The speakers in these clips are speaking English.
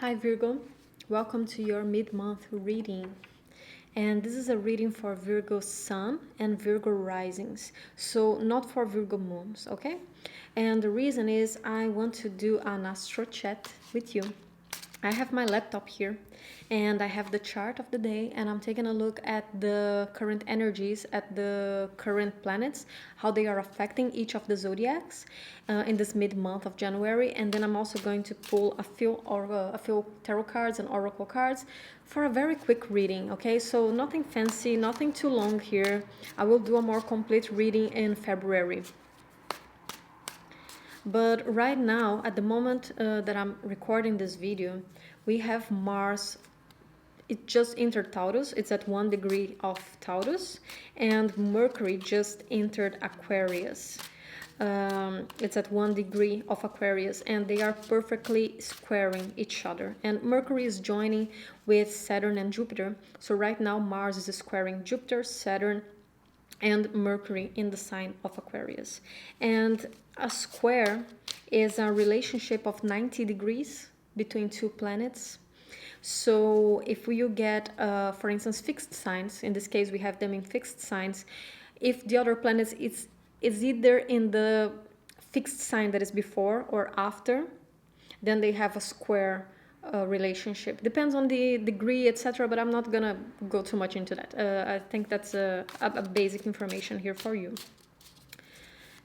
Hi Virgo, welcome to your mid-month reading. And this is a reading for Virgo Sun and Virgo Risings, so not for Virgo Moons, okay? And the reason is I want to do an AstroChat with you. I have my laptop here and I have the chart of the day and I'm taking a look at the current energies, at the current planets, how they are affecting each of the zodiacs in this mid-month of January. And then I'm also going to pull a few tarot cards and oracle cards for a very quick reading, okay? So nothing fancy, nothing too long here. I will do a more complete reading in February. But right now, at the moment that I'm recording this video, we have Mars. It just entered Taurus. It's at 1 degree of Taurus. And Mercury just entered Aquarius. It's at 1 degree of Aquarius. And they are perfectly squaring each other. And Mercury is joining with Saturn and Jupiter. So right now, Mars is squaring Jupiter, Saturn, and Mercury in the sign of Aquarius. And a square is a relationship of 90 degrees between two planets. So if you get, for instance, fixed signs, in this case we have them in fixed signs, if the other planet is either in the fixed sign that is before or after, then they have a square relationship. Depends on the degree, etc., but I'm not gonna go too much into that. I think that's a basic information here for you.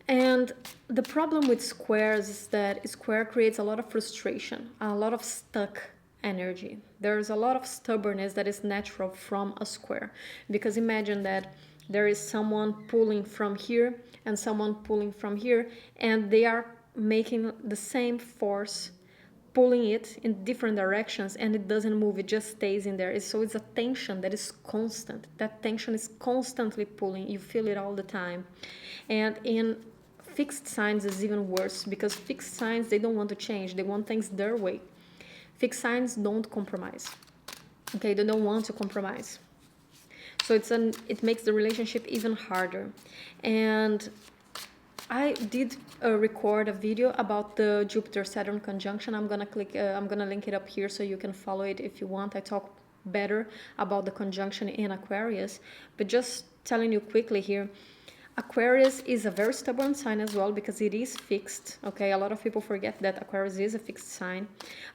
And the problem with squares is that a square creates a lot of frustration, a lot of stuck energy. There's a lot of stubbornness that is natural from a square, because imagine that there is someone pulling from here and someone pulling from here, and they are making the same force, pulling it in different directions, and it doesn't move, it just stays in there. So it's a tension that is constant. That tension is constantly pulling. You feel it all the time. And in fixed signs is even worse, because fixed signs, they don't want to change. They want things their way. Fixed signs don't compromise. Okay, they don't want to compromise. So it makes the relationship even harder. And I did record a video about the Jupiter-Saturn conjunction. I'm gonna link it up here so you can follow it if you want. I talk better about the conjunction in Aquarius, but just telling you quickly here, Aquarius is a very stubborn sign as well, because it is fixed. Okay, a lot of people forget that Aquarius is a fixed sign,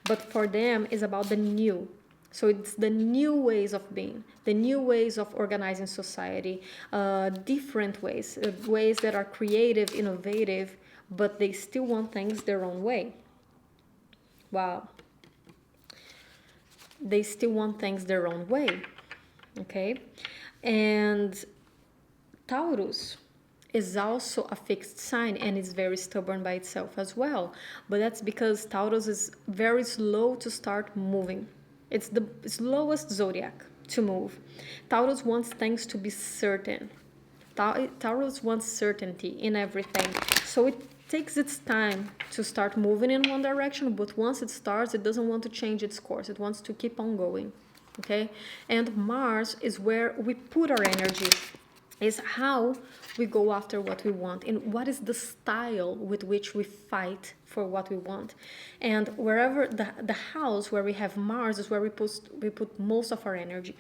but for them it's about the new. So it's the new ways of being, the new ways of organizing society, different ways, ways that are creative, innovative, but they still want things their own way. Wow. They still want things their own way, okay? And Taurus is also a fixed sign, and it's very stubborn by itself as well. But that's because Taurus is very slow to start moving. It's the slowest zodiac to move. Taurus wants things to be certain. Taurus wants certainty in everything. So it takes its time to start moving in one direction, but once it starts, it doesn't want to change its course. It wants to keep on going, okay? And Mars is where we put our energy, is how we go after what we want, and what is the style with which we fight for what we want. And wherever the house where we have Mars is where we put most of our energy.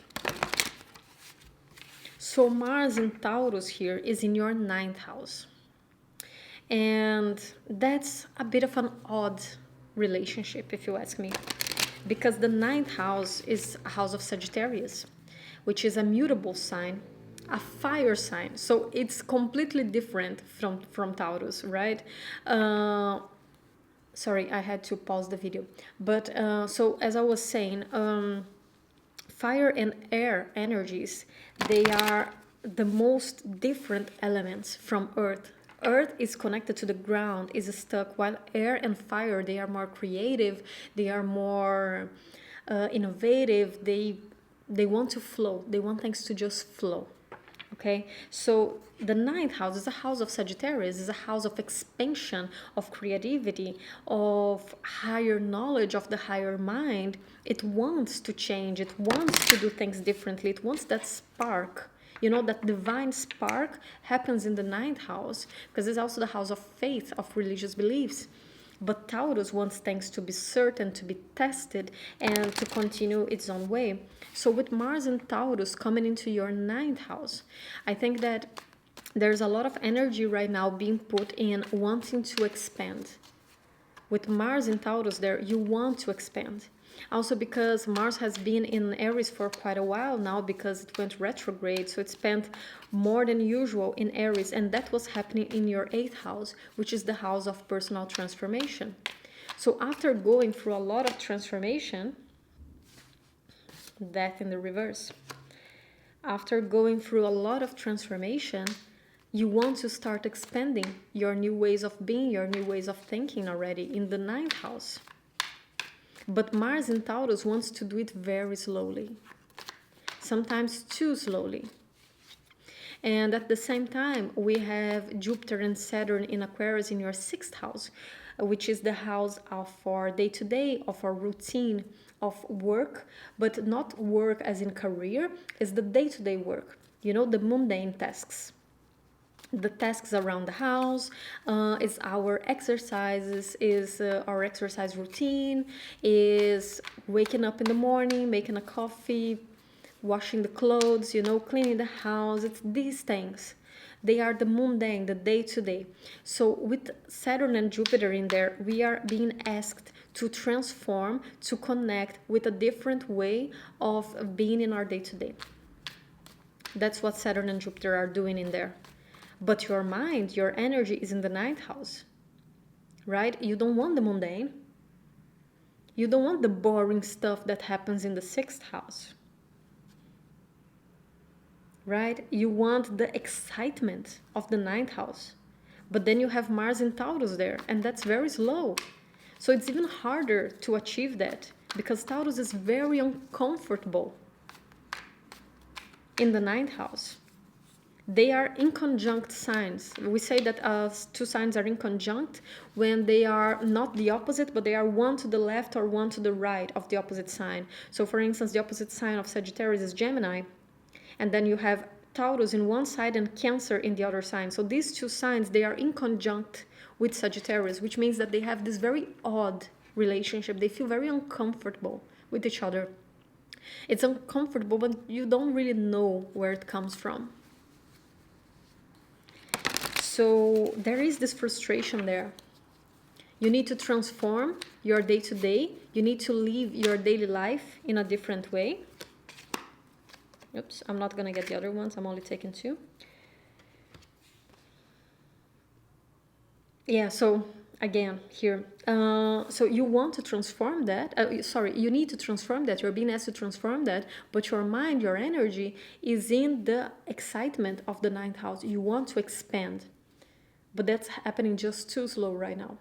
So Mars in Taurus here is in your 9th house. And that's a bit of an odd relationship, if you ask me, because the 9th house is a house of Sagittarius, which is a mutable sign, a fire sign. So it's completely different from Taurus, right? Sorry, I had to pause the video. But so as I was saying, fire and air energies, they are the most different elements from Earth. Earth is connected to the ground, is stuck, while air and fire, they are more creative, they are more innovative, they want to flow, they want things to just flow. Okay, so the 9th house is a house of Sagittarius, is a house of expansion, of creativity, of higher knowledge, of the higher mind. It wants to change, it wants to do things differently, it wants that spark. You know, that divine spark happens in the 9th house, because it's also the house of faith, of religious beliefs. But Taurus wants things to be certain, to be tested, and to continue its own way. So with Mars and Taurus coming into your ninth house, I think that there's a lot of energy right now being put in wanting to expand. With Mars in Taurus there, you want to expand. Also because Mars has been in Aries for quite a while now, because it went retrograde, so it spent more than usual in Aries, and that was happening in your 8th house, which is the house of personal transformation. So after going through a lot of transformation, death in the reverse, after going through a lot of transformation, you want to start expanding your new ways of being, your new ways of thinking already in the 9th house. But Mars in Taurus wants to do it very slowly, sometimes too slowly. And at the same time, we have Jupiter and Saturn in Aquarius in your 6th house, which is the house of our day-to-day, of our routine, of work, but not work as in career, it's the day-to-day work, you know, the mundane tasks. The tasks around the house, is our exercises, is our exercise routine, is waking up in the morning, making a coffee, washing the clothes, you know, cleaning the house. It's these things. They are the mundane, the day-to-day. So with Saturn and Jupiter in there, we are being asked to transform, to connect with a different way of being in our day-to-day. That's what Saturn and Jupiter are doing in there. But your mind, your energy is in the 9th house, right? You don't want the mundane. You don't want the boring stuff that happens in the 6th house, right? You want the excitement of the 9th house. But then you have Mars in Taurus there, and that's very slow. So it's even harder to achieve that, because Taurus is very uncomfortable in the 9th house. They are inconjunct signs. We say that two signs are inconjunct when they are not the opposite, but they are one to the left or one to the right of the opposite sign. So for instance, the opposite sign of Sagittarius is Gemini, and then you have Taurus in one side and Cancer in the other side. So these two signs, they are inconjunct with Sagittarius, which means that they have this very odd relationship. They feel very uncomfortable with each other. It's uncomfortable, but you don't really know where it comes from. So there is this frustration there. You need to transform your day-to-day. You need to live your daily life in a different way. Oops, I'm not going to get the other ones. I'm only taking 2. Yeah, so again, here. So you want to transform that. You need to transform that. You're being asked to transform that. But your mind, your energy is in the excitement of the 9th house. You want to expand. But that's happening just too slow right now.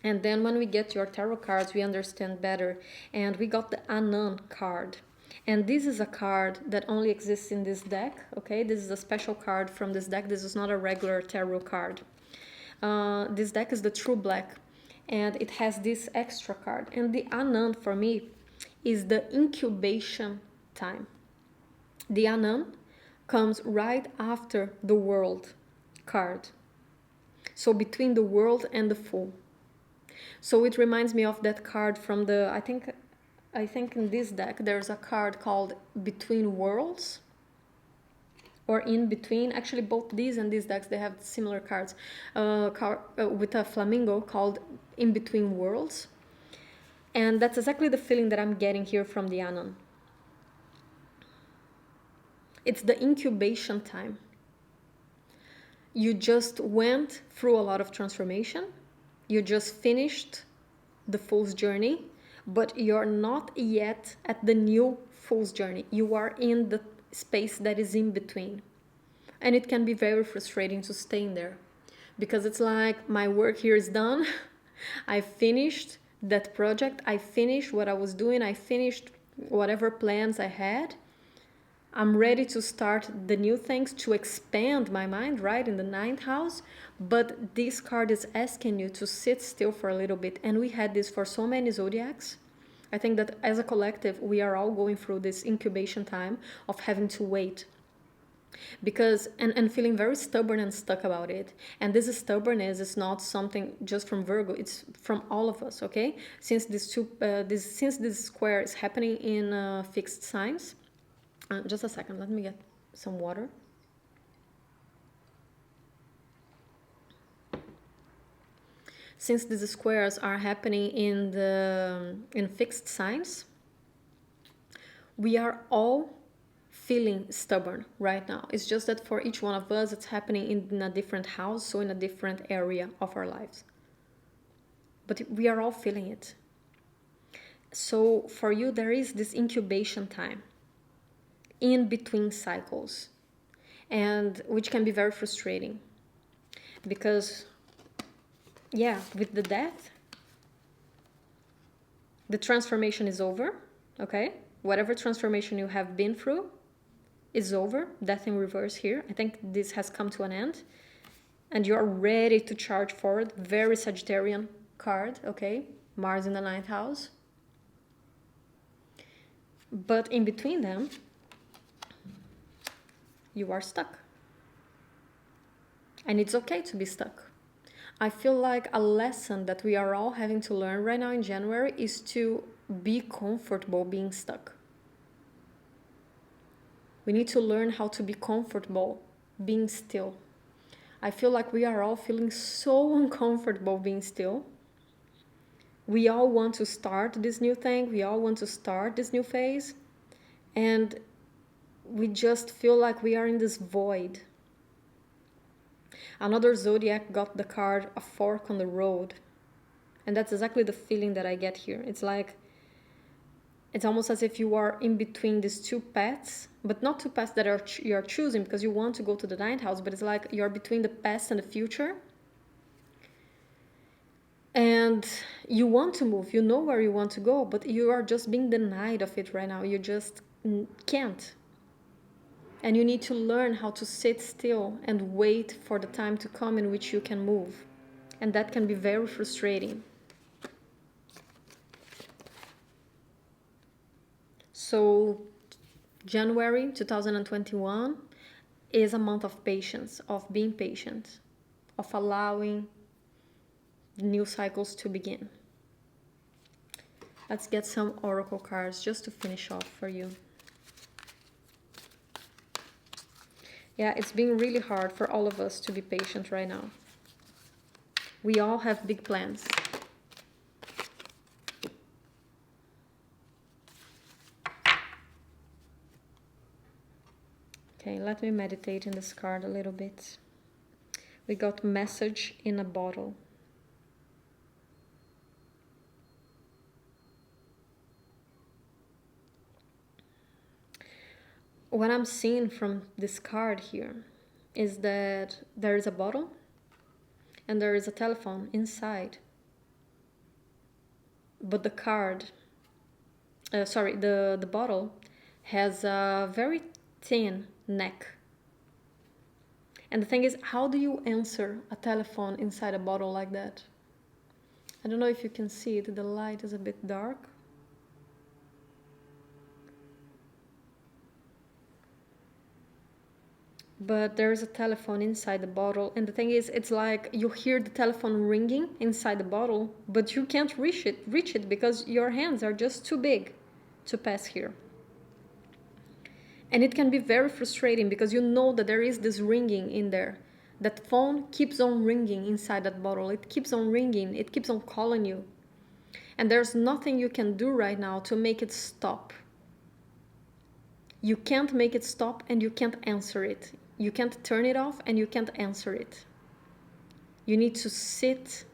And then when we get your tarot cards, we understand better. And we got the Anan card. And this is a card that only exists in this deck, okay? This is a special card from this deck. This is not a regular tarot card. This deck is the True Black. And it has this extra card. And the Anan, for me, is the incubation time. The Anan comes right after the World card. So between the World and the Fool. So it reminds me of that card from the, I think in this deck there's a card called Between Worlds, or In Between. Actually both these and these decks, they have similar cards with a flamingo called In Between Worlds. And that's exactly the feeling that I'm getting here from the Anan. It's the incubation time. You just went through a lot of transformation. You just finished the Fool's journey, but you're not yet at the new Fool's journey. You are in the space that is in between. And it can be very frustrating to stay in there, because it's like, my work here is done. I finished that project. I finished what I was doing. I finished whatever plans I had. I'm ready to start the new things, to expand my mind, right, in the 9th house. But this card is asking you to sit still for a little bit. And we had this for so many zodiacs. I think that as a collective, we are all going through this incubation time of having to wait. because and feeling very stubborn and stuck about it. And this stubbornness is not something just from Virgo, it's from all of us. Okay, since this square is happening in fixed signs. Just a second, let me get some water. Since these squares are happening in fixed signs, we are all feeling stubborn right now. It's just that for each one of us, it's happening in a different house, so in a different area of our lives. But we are all feeling it. So for you, there is this incubation time in between cycles, and which can be very frustrating because, yeah, with the death, the transformation is over, okay? Whatever transformation you have been through is over. Death in reverse here. I think this has come to an end. And you're ready to charge forward. Very Sagittarian card, okay? Mars in the 9th house. But in between them, you are stuck. And it's okay to be stuck. I feel like a lesson that we are all having to learn right now in January is to be comfortable being stuck. We need to learn how to be comfortable being still. I feel like we are all feeling so uncomfortable being still. We all want to start this new thing. We all want to start this new phase. And we just feel like we are in this void. Another zodiac got the card a fork on the road. And that's exactly the feeling that I get here. It's like, it's almost as if you are in between these two paths, but not two paths that you're choosing because you want to go to the 9th house, but it's like you're between the past and the future. And you want to move, you know where you want to go, but you are just being denied of it right now. You just can't. And you need to learn how to sit still and wait for the time to come in which you can move. And that can be very frustrating. So January 2021 is a month of patience, of being patient, of allowing new cycles to begin. Let's get some oracle cards just to finish off for you. Yeah, it's been really hard for all of us to be patient right now. We all have big plans. Okay, let me meditate in this card a little bit. We got message in a bottle. What I'm seeing from this card here is that there is a bottle and there is a telephone inside. But the the bottle has a very thin neck. And the thing is, how do you answer a telephone inside a bottle like that? I don't know if you can see it, the light is a bit dark. But there is a telephone inside the bottle, and the thing is, it's like you hear the telephone ringing inside the bottle, but you can't reach it because your hands are just too big to pass here. And it can be very frustrating because you know that there is this ringing in there. That phone keeps on ringing inside that bottle. It keeps on ringing. It keeps on calling you. And there's nothing you can do right now to make it stop. You can't make it stop and you can't answer it. You can't turn it off and you can't answer it. You need to sit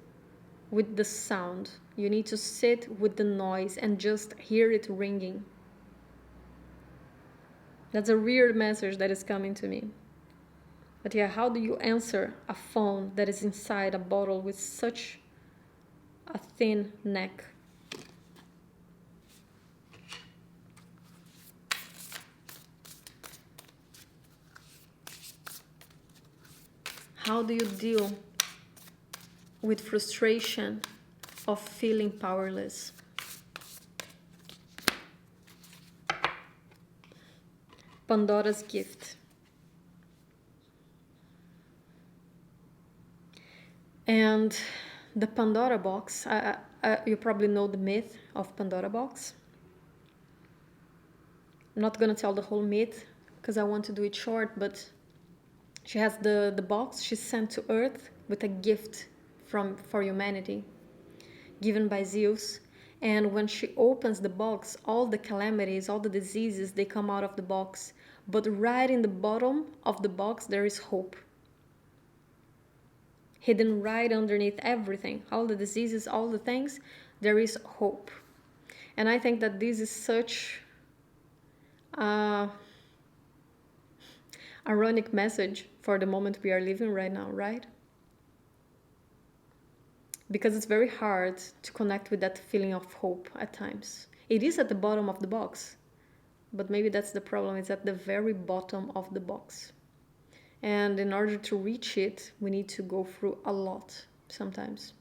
with the sound. You need to sit with the noise and just hear it ringing. That's a weird message that is coming to me. But yeah, how do you answer a phone that is inside a bottle with such a thin neck? How do you deal with frustration of feeling powerless? Pandora's gift. And the Pandora box, you probably know the myth of Pandora box. I'm not gonna tell the whole myth because I want to do it short, but she has the box she's sent to Earth with a gift for humanity, given by Zeus. And when she opens the box, all the calamities, all the diseases, they come out of the box. But right in the bottom of the box, there is hope. Hidden right underneath everything, all the diseases, all the things, there is hope. And I think that this is such a ironic message for the moment we are living right now, right? Because it's very hard to connect with that feeling of hope at times. It is at the bottom of the box, but maybe that's the problem. It's at the very bottom of the box. And in order to reach it, we need to go through a lot sometimes.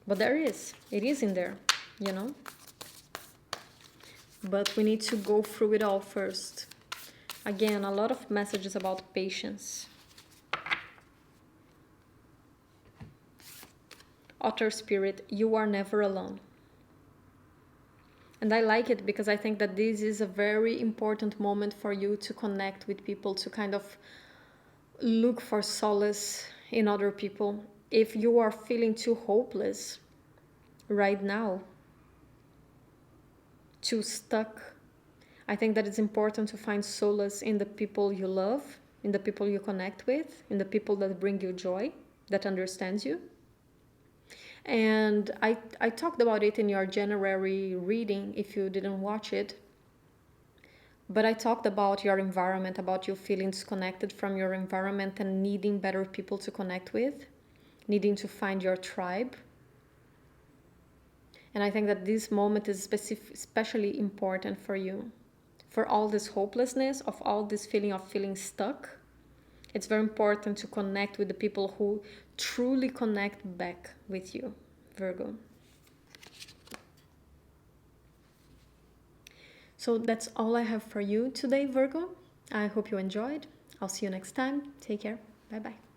But it is in there, you know? But we need to go through it all first. Again, a lot of messages about patience. Otter spirit, you are never alone. And I like it because I think that this is a very important moment for you to connect with people, to kind of look for solace in other people. If you are feeling too hopeless right now, too stuck, I think that it's important to find solace in the people you love, in the people you connect with, in the people that bring you joy, that understands you. And I talked about it in your January reading, if you didn't watch it. But I talked about your environment, about you feeling disconnected from your environment and needing better people to connect with, needing to find your tribe. And I think that this moment is especially important for you. For all this hopelessness, of all this feeling of feeling stuck, it's very important to connect with the people who truly connect back with you, Virgo. So that's all I have for you today, Virgo. I hope you enjoyed. I'll see you next time. Take care. Bye-bye.